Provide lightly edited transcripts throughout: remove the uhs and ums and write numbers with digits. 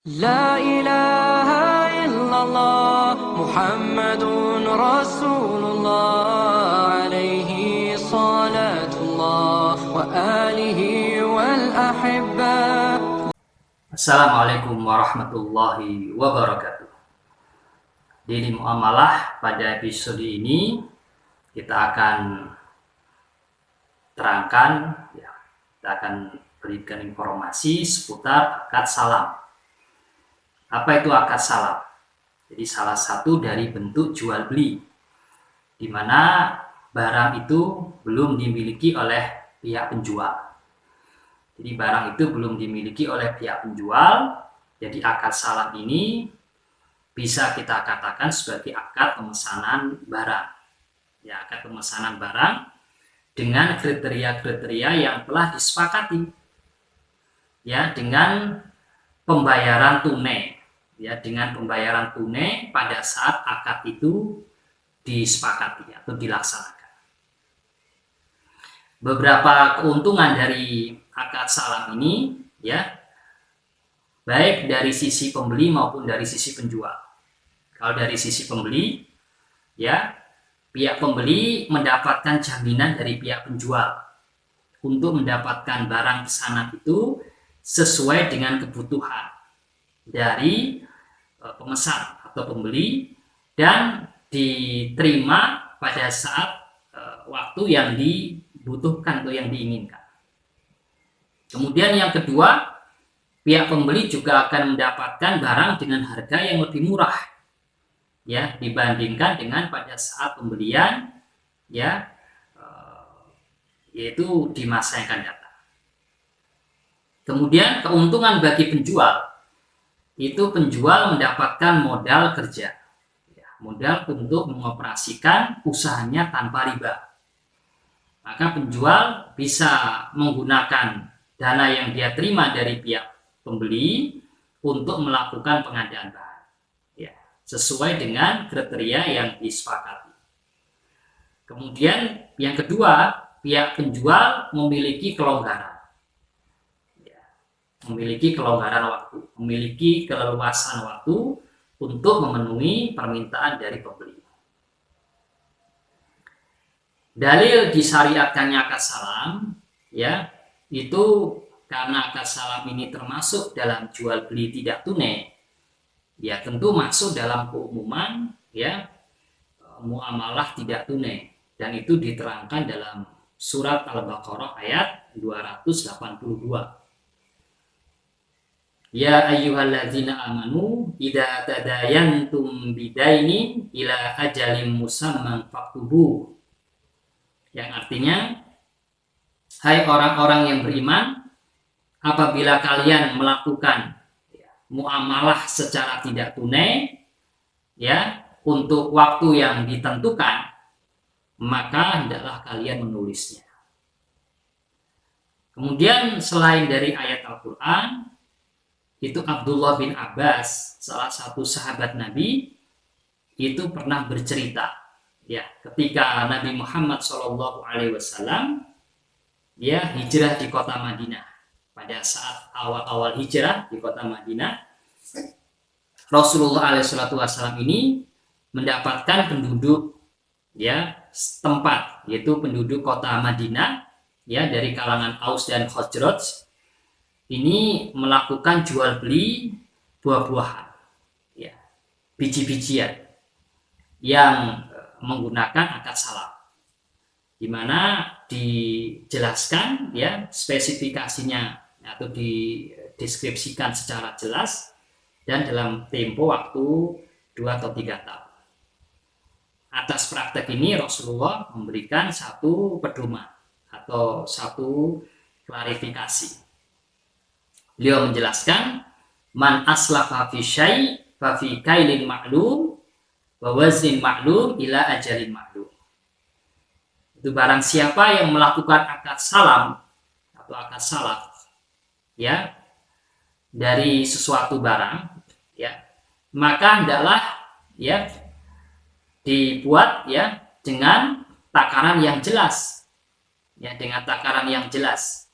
لا إله إلا الله محمد رسول الله عليه صلاة الله وآله والأحبة. Assalamualaikum warahmatullahi wabarakatuh. Di Muamalah pada episode ini kita akan terangkan, kita akan berikan informasi seputar akad salam. Apa itu akad salam? Jadi salah satu dari bentuk jual beli, di mana barang itu belum dimiliki oleh pihak penjual. Jadi barang itu belum dimiliki oleh pihak penjual. Jadi akad salam ini bisa kita katakan sebagai akad pemesanan barang. Ya, akad pemesanan barang dengan kriteria-kriteria yang telah disepakati. Ya, dengan pembayaran tunai. Ya, dengan pembayaran tunai pada saat akad itu disepakati atau dilaksanakan. Beberapa keuntungan dari akad salam ini, ya, baik dari sisi pembeli maupun dari sisi penjual. Kalau dari sisi pembeli, ya, pihak pembeli mendapatkan jaminan dari pihak penjual untuk mendapatkan barang pesanan itu sesuai dengan kebutuhan dari pemesan atau pembeli dan diterima pada saat waktu yang dibutuhkan atau yang diinginkan. Kemudian yang kedua, pihak pembeli juga akan mendapatkan barang dengan harga yang lebih murah, ya, dibandingkan dengan pada saat pembelian, ya, yaitu di masa yang akan datang. Kemudian keuntungan bagi penjual, itu penjual mendapatkan modal kerja, ya, modal untuk mengoperasikan usahanya tanpa riba. Maka penjual bisa menggunakan dana yang dia terima dari pihak pembeli untuk melakukan pengadaan bahan, ya, sesuai dengan kriteria yang disepakati. Kemudian yang kedua, pihak penjual memiliki kelonggaran, ya, memiliki kelonggaran waktu, memiliki keleluasan waktu untuk memenuhi permintaan dari pembeli. Dalil disyariatkannya akad salam, ya, itu karena akad salam ini termasuk dalam jual beli tidak tunai, ya, tentu masuk dalam keumuman, ya, muamalah tidak tunai, dan itu diterangkan dalam surat Al-Baqarah ayat 282. Ya ayyuhalladzina amanu idza tadayantum bidainin ila ajalin musamman faktubu, yang artinya, hai orang-orang yang beriman, apabila kalian melakukan muamalah secara tidak tunai, ya, untuk waktu yang ditentukan, maka hendaklah kalian menulisnya. Kemudian selain dari ayat Al-Quran, itu Abdullah bin Abbas, salah satu sahabat Nabi, itu pernah bercerita, ya, ketika Nabi Muhammad SAW, ya, hijrah di kota Madinah. Pada saat awal-awal hijrah di kota Madinah, Rasulullah SAW ini mendapatkan penduduk, ya, setempat, yaitu penduduk kota Madinah, ya, dari kalangan Aus dan Khazraj, ini melakukan jual beli buah-buahan, ya, biji-bijian yang menggunakan akad salam, di mana dijelaskan, ya, spesifikasinya atau dideskripsikan secara jelas dan dalam tempo waktu 2 atau 3 tahun. Atas praktek ini Rasulullah memberikan satu pedoman atau satu klarifikasi. Beliau menjelaskan, man aslafa fi syai' fa fi kailin ma'lum wa waznin ma'lum ila ajalin ma'lum. Itu barang siapa yang melakukan akad salam atau akad salaf, ya, dari sesuatu barang, ya, maka hendaklah, ya, dibuat, ya, dengan takaran yang jelas, ya, dengan takaran yang jelas,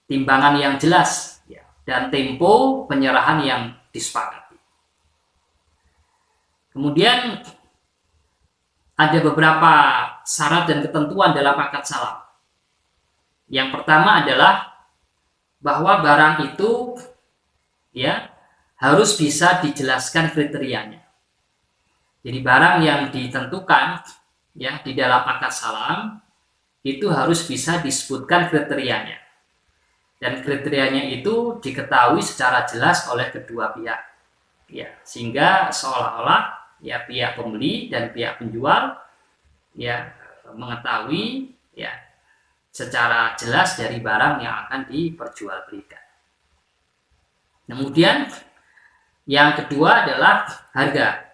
timbangan yang jelas, ya, dan tempo penyerahan yang disepakati. Kemudian ada beberapa syarat dan ketentuan dalam akad salam. Yang pertama adalah bahwa barang itu ya harus bisa dijelaskan kriterianya. Jadi barang yang ditentukan ya di dalam akad salam itu harus bisa disebutkan kriterianya. Dan kriterianya itu diketahui secara jelas oleh kedua pihak. Ya, sehingga seolah-olah ya pihak pembeli dan pihak penjual ya mengetahui ya secara jelas dari barang yang akan diperjualbelikan. Kemudian yang kedua adalah harga.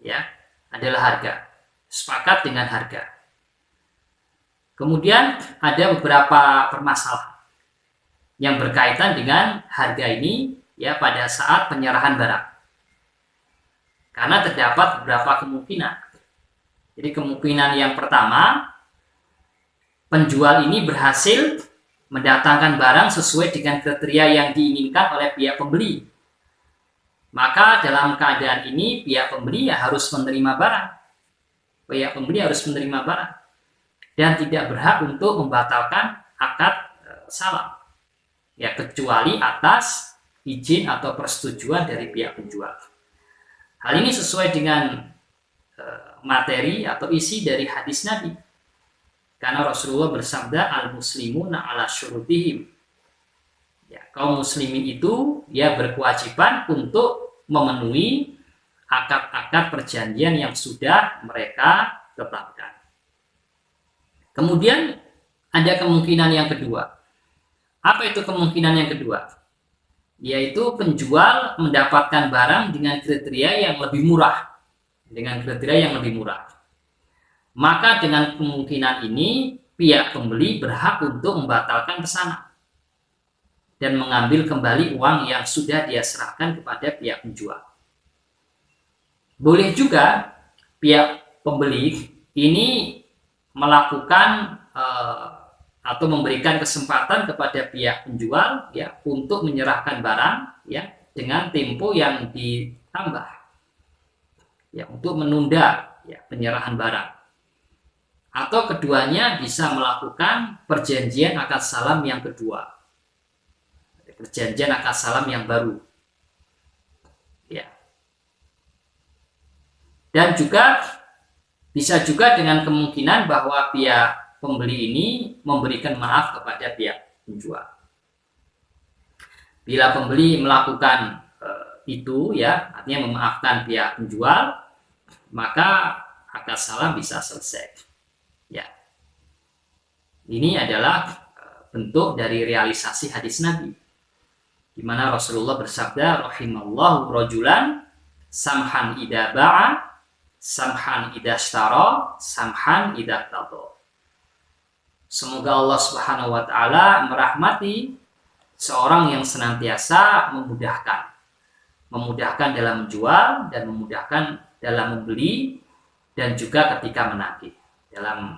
Ya, adalah harga. Sepakat dengan harga. Kemudian ada beberapa permasalahan yang berkaitan dengan harga ini ya pada saat penyerahan barang. Karena terdapat beberapa kemungkinan. Jadi kemungkinan yang pertama, penjual ini berhasil mendatangkan barang sesuai dengan kriteria yang diinginkan oleh pihak pembeli. Maka dalam keadaan ini pihak pembeli ya harus menerima barang. Pihak pembeli harus menerima barang dan tidak berhak untuk membatalkan akad salam. Ya, kecuali atas izin atau persetujuan dari pihak penjual. Hal ini sesuai dengan materi atau isi dari hadis Nabi. Karena Rasulullah bersabda, al-muslimuna ala syurutihim. Ya, kaum muslimin itu ya berkewajiban untuk memenuhi akad-akad perjanjian yang sudah mereka tetapkan. Kemudian ada kemungkinan yang kedua. Apa itu kemungkinan yang kedua? Yaitu penjual mendapatkan barang dengan kriteria yang lebih murah. Dengan kriteria yang lebih murah. Maka dengan kemungkinan ini, pihak pembeli berhak untuk membatalkan pesanan. Dan mengambil kembali uang yang sudah dia serahkan kepada pihak penjual. Boleh juga pihak pembeli ini melakukan atau memberikan kesempatan kepada pihak penjual ya untuk menyerahkan barang ya dengan tempo yang ditambah ya untuk menunda ya penyerahan barang, atau keduanya bisa melakukan perjanjian akad salam yang kedua, perjanjian akad salam yang baru ya. Dan juga bisa juga dengan kemungkinan bahwa pihak pembeli ini memberikan maaf kepada pihak penjual. Bila pembeli melakukan itu ya, artinya memaafkan pihak penjual, maka akad salam bisa selesai. Ya. Ini adalah bentuk dari realisasi hadis Nabi. Di mana Rasulullah bersabda, rahimallahu rajulan samhan idza ba'a, samhan idza ishtara, samhan idza qada. Semoga Allah Subhanahu wa taala merahmati seorang yang senantiasa memudahkan dalam menjual dan memudahkan dalam membeli dan juga ketika menagih. Dalam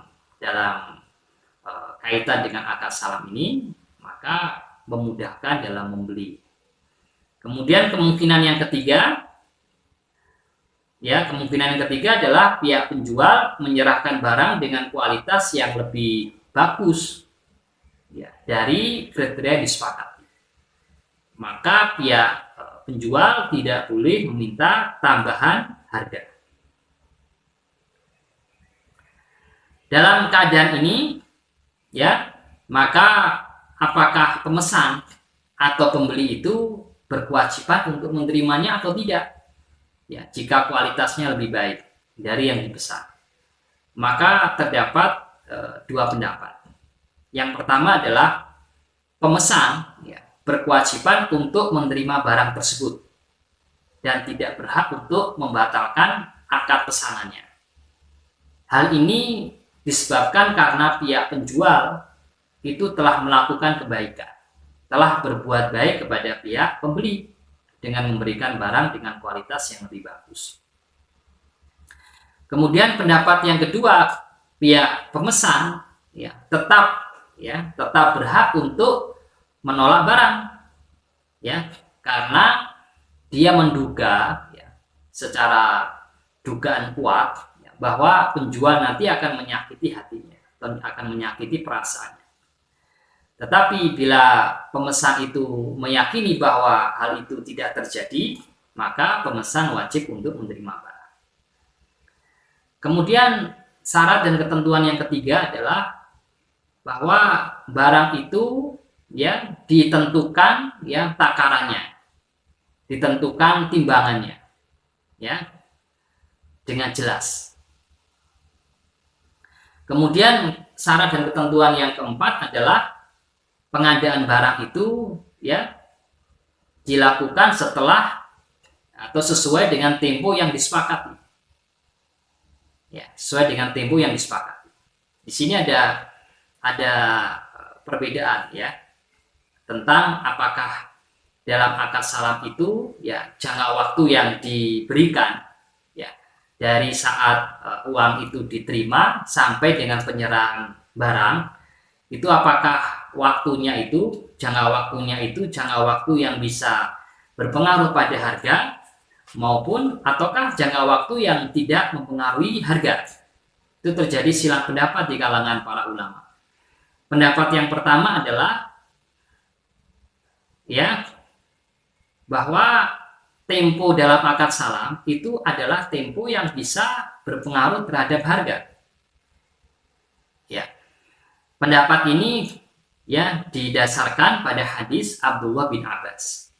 kaitan dengan akad salam ini, maka memudahkan dalam membeli. Kemudian kemungkinan yang ketiga adalah pihak penjual menyerahkan barang dengan kualitas yang lebih bagus ya, dari kriteria yang disepakati. Maka pihak penjual tidak boleh meminta tambahan harga. Dalam keadaan ini ya, maka apakah pemesan atau pembeli itu berkewajiban untuk menerimanya atau tidak? Ya, jika kualitasnya lebih baik dari yang dipesan. Maka terdapat dua pendapat. Yang pertama adalah pemesan ya, berkewajiban untuk menerima barang tersebut dan tidak berhak untuk membatalkan akad pesanannya. Hal ini disebabkan karena pihak penjual itu telah melakukan kebaikan, telah berbuat baik kepada pihak pembeli dengan memberikan barang dengan kualitas yang lebih bagus. Kemudian pendapat yang kedua, pihak pemesan tetap berhak untuk menolak barang ya, karena dia menduga ya, secara dugaan kuat ya, bahwa penjual nanti akan menyakiti hatinya dan akan menyakiti perasaannya. Tetapi bila pemesan itu meyakini bahwa hal itu tidak terjadi, maka pemesan wajib untuk menerima barang. Kemudian syarat dan ketentuan yang ketiga adalah bahwa barang itu ya ditentukan ya takarannya, ditentukan timbangannya ya dengan jelas. Kemudian syarat dan ketentuan yang keempat adalah pengadaan barang itu ya dilakukan setelah atau sesuai dengan tempo yang disepakati. Ya, sesuai dengan tempo yang disepakati. Di sini ada perbedaan ya tentang apakah dalam akad salam itu ya jangka waktu yang diberikan ya dari saat uang itu diterima sampai dengan penyerahan barang itu apakah jangka waktu yang bisa berpengaruh pada harga maupun ataukah jangka waktu yang tidak mempengaruhi harga. Itu terjadi silang pendapat di kalangan para ulama. Pendapat yang pertama adalah ya bahwa tempo dalam akad salam itu adalah tempo yang bisa berpengaruh terhadap harga. Ya. Pendapat ini ya didasarkan pada hadis Abdullah bin Abbas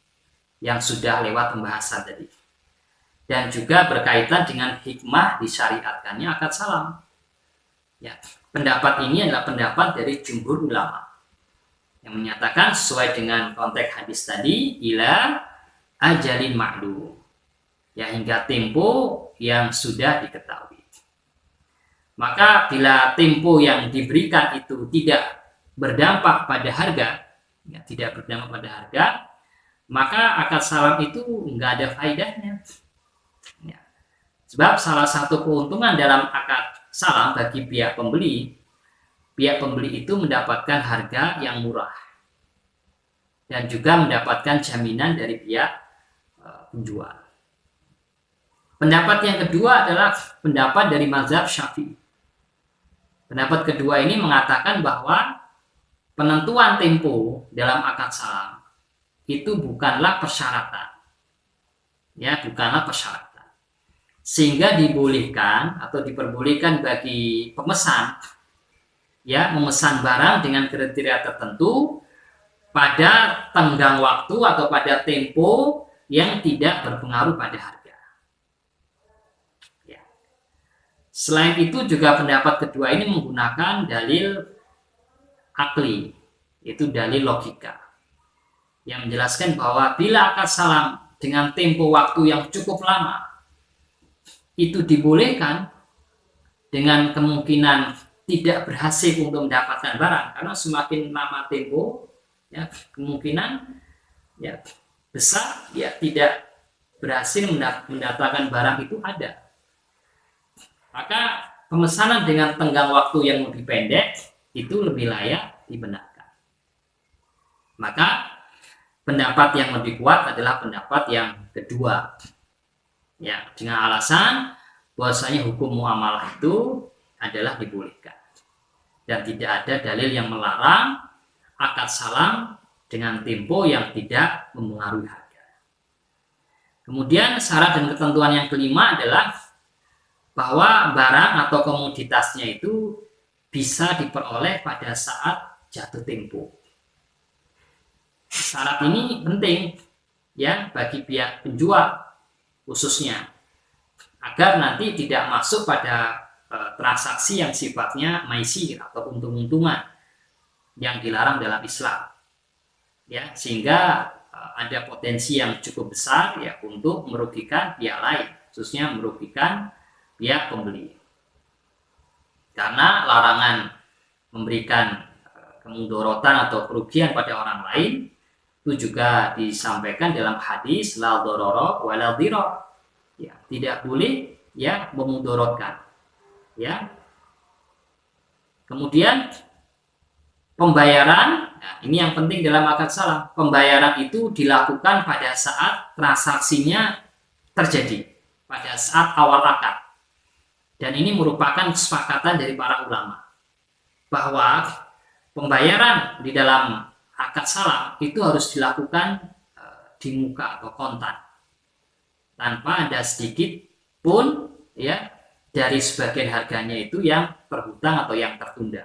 yang sudah lewat pembahasan tadi. Dan juga berkaitan dengan hikmah disyariatkannya akad salam. Ya, pendapat ini adalah pendapat dari jumhur ulama yang menyatakan sesuai dengan konteks hadis tadi ila ajalin ma'lum. Ya hingga tempo yang sudah diketahui. Maka bila tempo yang diberikan itu tidak berdampak pada harga, ya, tidak berdampak pada harga, maka akad salam itu nggak ada faedahnya. Ya. Sebab salah satu keuntungan dalam akad salam bagi pihak pembeli itu mendapatkan harga yang murah dan juga mendapatkan jaminan dari pihak penjual. Pendapat yang kedua adalah pendapat dari mazhab Syafi'i. Pendapat kedua ini mengatakan bahwa penentuan tempo dalam akad salam itu bukanlah persyaratan. Ya, bukanlah persyaratan. Sehingga dibolehkan atau diperbolehkan bagi pemesan ya memesan barang dengan kriteria tertentu pada tenggang waktu atau pada tempo yang tidak berpengaruh pada harga. Selain itu juga pendapat kedua ini menggunakan dalil akli, yaitu dalil logika, yang menjelaskan bahwa bila akad salam dengan tempo waktu yang cukup lama itu dibolehkan dengan kemungkinan tidak berhasil untuk mendapatkan barang, karena semakin lama tempo ya kemungkinan ya besar ya tidak berhasil mendatangkan barang itu ada. Maka pemesanan dengan tenggang waktu yang lebih pendek itu lebih layak dibenarkan. Maka pendapat yang lebih kuat adalah pendapat yang kedua. Ya, dengan alasan bahwasanya hukum muamalah itu adalah dibolehkan. Dan tidak ada dalil yang melarang akad salam dengan tempo yang tidak mempengaruhi harga. Kemudian syarat dan ketentuan yang kelima adalah bahwa barang atau komoditasnya itu bisa diperoleh pada saat jatuh tempo. Syarat ini penting ya bagi pihak penjual khususnya agar nanti tidak masuk pada transaksi yang sifatnya maisir atau untung-untungan yang dilarang dalam Islam. Ya, sehingga ada potensi yang cukup besar ya untuk merugikan pihak lain, khususnya merugikan pihak pembeli. Karena larangan memberikan kemudorotan atau kerugian pada orang lain itu juga disampaikan dalam hadis la dororo wa la dirar. Ya, tidak boleh ya memudorotkan. Ya. Kemudian pembayaran, nah ini yang penting dalam akad salam, pembayaran itu dilakukan pada saat transaksinya terjadi, pada saat awal akad. Dan ini merupakan kesepakatan dari para ulama bahwa pembayaran di dalam akad salam itu harus dilakukan di muka atau kontan, tanpa ada sedikit pun ya dari sebagian harganya itu yang berhutang atau yang tertunda.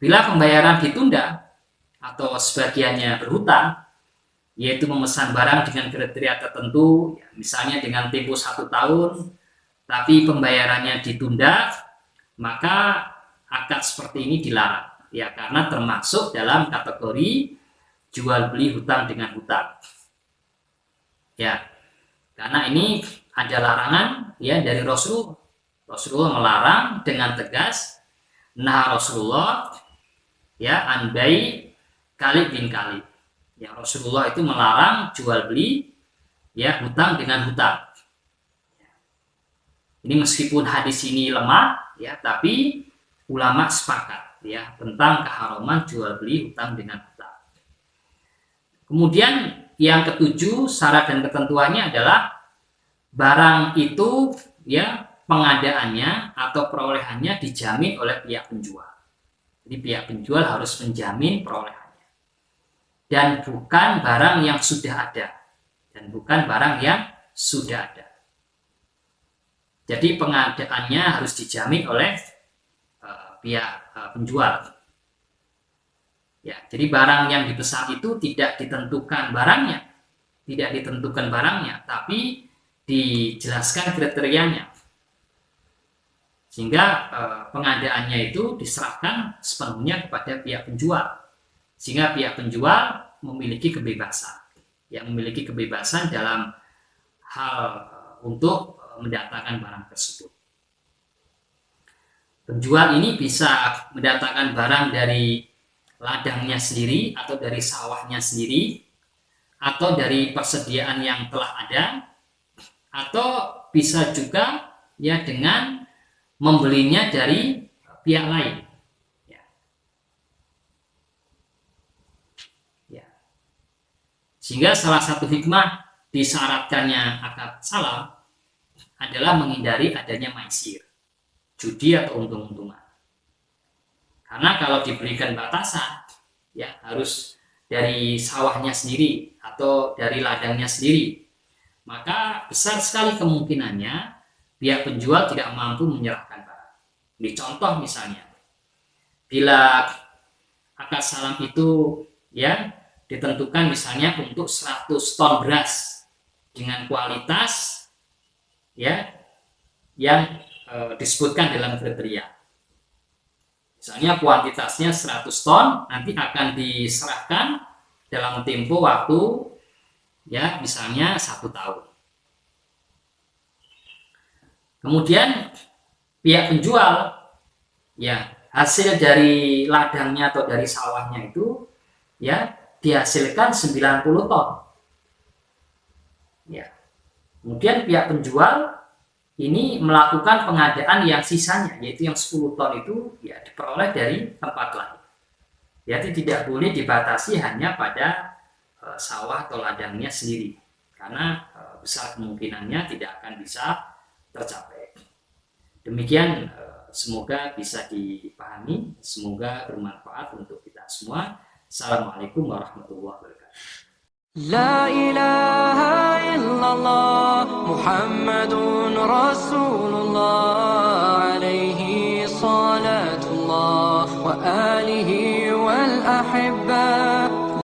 Bila pembayaran ditunda atau sebagiannya berhutang, yaitu memesan barang dengan kriteria tertentu, misalnya dengan tempo 1 tahun, tapi pembayarannya ditunda, maka akad seperti ini dilarang, ya karena termasuk dalam kategori jual beli hutang dengan hutang. Ya, karena ini ada larangan ya dari Rasulullah. Rasulullah melarang dengan tegas, nah Rasulullah ya anbai kali bin kali. Ya Rasulullah itu melarang jual beli ya hutang dengan hutang. Ini meskipun hadis ini lemah ya, tapi ulama sepakat ya tentang keharaman jual beli hutang dengan hutang. Kemudian yang ketujuh syarat dan ketentuannya adalah barang itu ya pengadaannya atau perolehannya dijamin oleh pihak penjual. Jadi pihak penjual harus menjamin perolehannya. Dan bukan barang yang sudah ada. Dan bukan barang yang sudah ada. Jadi pengadaannya harus dijamin oleh pihak penjual. Ya, jadi barang yang dipesan itu tidak ditentukan barangnya. Tidak ditentukan barangnya, tapi dijelaskan kriterianya. Sehingga pengadaannya itu diserahkan sepenuhnya kepada pihak penjual, sehingga pihak penjual memiliki kebebasan, yang memiliki kebebasan dalam hal untuk mendatangkan barang tersebut. Penjual ini bisa mendatangkan barang dari ladangnya sendiri atau dari sawahnya sendiri atau dari persediaan yang telah ada, atau bisa juga ya dengan membelinya dari pihak lain. Ya. Sehingga salah satu hikmah disyaratkannya akad salam adalah menghindari adanya maisir, judi atau untung-untungan. Karena kalau diberikan batasan, ya harus dari sawahnya sendiri atau dari ladangnya sendiri, maka besar sekali kemungkinannya pihak penjual tidak mampu menyerahkan barang. Ini contoh misalnya, bila akad salam itu ya ditentukan misalnya untuk 100 ton beras dengan kualitas ya yang disebutkan dalam kriteria. Misalnya kuantitasnya 100 ton, nanti akan diserahkan dalam tempo waktu ya misalnya 1 tahun. Kemudian pihak penjual ya hasil dari ladangnya atau dari sawahnya itu ya dihasilkan 90 ton. Ya. Kemudian pihak penjual ini melakukan pengadaan yang sisanya, yaitu yang 10 ton itu ya diperoleh dari tempat lain. Jadi tidak boleh dibatasi hanya pada sawah atau ladangnya sendiri, karena besar kemungkinannya tidak akan bisa tercapai. Demikian, semoga bisa dipahami, semoga bermanfaat untuk kita semua. Assalamualaikum warahmatullahi wabarakatuh. La ilaha illallah Muhammadun Rasulullah alaihi salatullah wa alihi wal ahibba